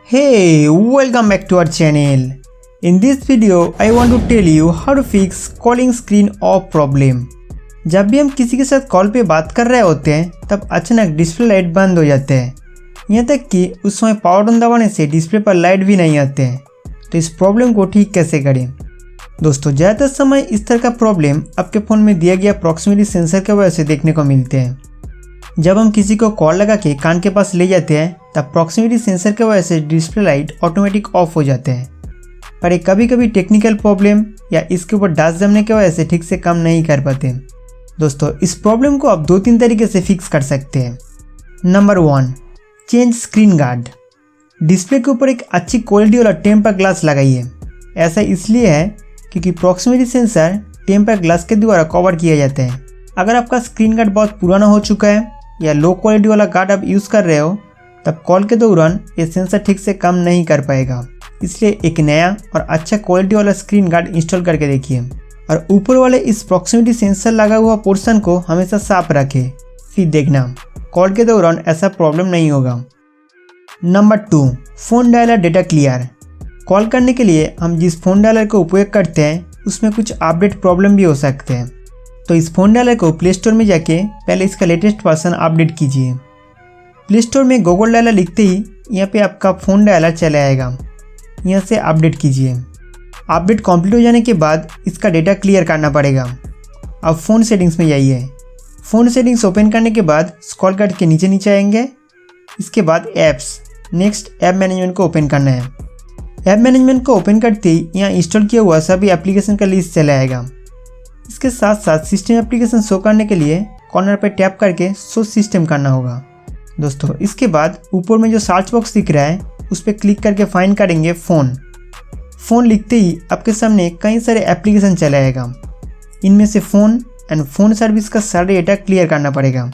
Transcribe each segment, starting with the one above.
Hey, welcome back to our channel. In this video, I want to tell you how to fix calling screen off problem. जब भी हम किसी के साथ call पे बात कर रहे होते हैं तब अचानक डिस्प्ले लाइट बंद हो जाते हैं, यहाँ तक कि उस समय पावर बटन दबाने से डिस्प्ले पर लाइट भी नहीं आते हैं। तो इस प्रॉब्लम को ठीक कैसे करें? दोस्तों, ज़्यादातर समय इस तरह का प्रॉब्लम आपके फ़ोन में दिया गया प्रॉक्सिमिटी सेंसर की वजह से देखने को मिलते हैं। जब हम किसी को कॉल लगा के कान के पास ले जाते हैं तब प्रॉक्सिमिटी सेंसर की वजह से डिस्प्ले लाइट ऑटोमेटिक ऑफ हो जाते हैं, पर ये कभी कभी टेक्निकल प्रॉब्लम या इसके ऊपर डस्ट जमने की वजह से ठीक से काम नहीं कर पाते। दोस्तों, इस प्रॉब्लम को आप 2-3 तरीके से फिक्स कर सकते हैं। Number 1, change screen guard. Display के ऊपर एक अच्छी क्वालिटी वाला टेम्पर ग्लास लगाइए। ऐसा इसलिए है क्योंकि प्रॉक्सिमिटी सेंसर टेम्पर ग्लास के द्वारा कवर किया जाता है। अगर आपका स्क्रीन गार्ड बहुत पुराना हो चुका है या लो क्वालिटी वाला गार्ड आप यूज़ कर रहे हो तब कॉल के दौरान ये सेंसर ठीक से काम नहीं कर पाएगा। इसलिए एक नया और अच्छा क्वालिटी वाला स्क्रीन गार्ड इंस्टॉल करके देखिए और ऊपर वाले इस प्रॉक्सिमिटी सेंसर लगा हुआ पोर्शन को हमेशा साफ रखें। फिर देखना कॉल के दौरान ऐसा प्रॉब्लम नहीं होगा। Number 2, phone dialer data clear. Call करने के लिए हम जिस फ़ोन डायलर का उपयोग करते हैं उसमें कुछ अपडेट प्रॉब्लम भी हो सकते हैं। तो इस फ़ोन डायलर को प्ले स्टोर में जाके पहले इसका लेटेस्ट वर्जन अपडेट कीजिए। प्ले स्टोर में गूगल डायलर लिखते ही यहाँ पे आपका फ़ोन डायलर चला आएगा। यहाँ से अपडेट कीजिए। अपडेट कंप्लीट हो जाने के बाद इसका डेटा क्लियर करना पड़ेगा। अब फ़ोन सेटिंग्स में जाइए। फ़ोन सेटिंग्स ओपन करने के बाद स्क्रॉल करके नीचे आएंगे। इसके बाद ऐप्स, नेक्स्ट ऐप मैनेजमेंट को ओपन करना है। ऐप मैनेजमेंट को ओपन करते ही यहाँ इंस्टॉल किया हुआ सभी एप्लीकेशन का लिस्ट चला आएगा। इसके साथ साथ सिस्टम एप्लीकेशन शो करने के लिए कॉर्नर पर टैप करके शो सिस्टम करना होगा। दोस्तों, इसके बाद ऊपर में जो सर्च बॉक्स दिख रहा है उस पर क्लिक करके फाइंड करेंगे फ़ोन। फ़ोन लिखते ही आपके सामने कई सारे एप्लीकेशन चला आएगा। इनमें से फ़ोन एंड फ़ोन सर्विस का सारा डेटा क्लियर करना पड़ेगा।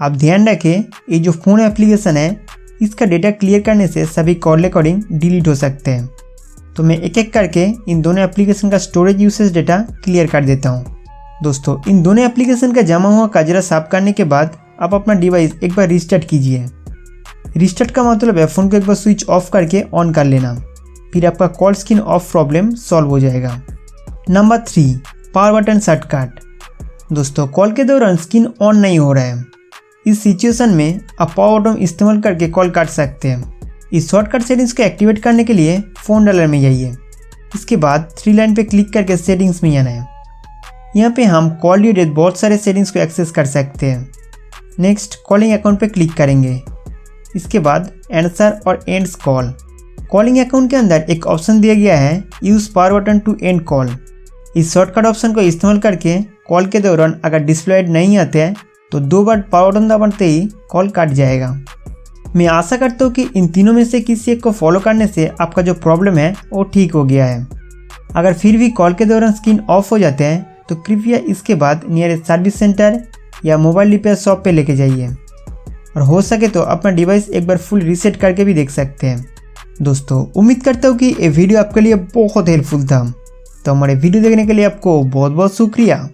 आप ध्यान रखें, ये जो फ़ोन एप्लीकेशन है इसका डेटा क्लियर करने से सभी कॉल रिकॉर्डिंग डिलीट हो सकते हैं। तो मैं एक एक करके इन दोनों एप्लीकेशन का स्टोरेज यूसेज डेटा क्लियर कर देता हूँ। दोस्तों, इन दोनों एप्लीकेशन का जमा हुआ कचरा साफ करने के बाद आप अपना डिवाइस एक बार रिस्टार्ट कीजिए। रिस्टार्ट का मतलब है फ़ोन को एक बार स्विच ऑफ करके ऑन कर लेना। फिर आपका call screen of problem solve हो जाएगा। Number 3, power button shortcut. दोस्तों, कॉल के दौरान स्क्रीन ऑन नहीं हो रहा है। इस सिचुएशन में आप पावर बटन इस्तेमाल करके कॉल काट सकते हैं। इस शॉर्टकट सेटिंग्स को एक्टिवेट करने के लिए फ़ोन डायलर में जाइए। इसके बाद 3 लाइन पे क्लिक करके सेटिंग्स में जाना है। यहाँ पे हम कॉल रिलेटेड बहुत सारे सेटिंग्स को एक्सेस कर सकते हैं। नेक्स्ट कॉलिंग अकाउंट पे क्लिक करेंगे। इसके बाद आंसर और एंड्स कॉल। कॉलिंग अकाउंट के अंदर एक ऑप्शन दिया गया है use power button to end call. इस शॉर्टकट ऑप्शन को इस्तेमाल करके कॉल के दौरान अगर डिस्प्ले लाइट नहीं आते हैं तो 2 बार पावर बटन दबाते ही कॉल कट जाएगा। मैं आशा करता हूँ कि इन तीनों में से किसी एक को फॉलो करने से आपका जो प्रॉब्लम है वो ठीक हो गया है। अगर फिर भी कॉल के दौरान स्क्रीन ऑफ हो जाते हैं तो कृपया इसके बाद नियरेस्ट सर्विस सेंटर या मोबाइल रिपेयर शॉप पे लेके जाइए और हो सके तो अपना डिवाइस एक बार फुल रीसेट करके भी देख सकते हैं। दोस्तों, उम्मीद करता हूँ कि ये वीडियो आपके लिए बहुत हेल्पफुल था। तो हमारे वीडियो देखने के लिए आपको बहुत बहुत शुक्रिया।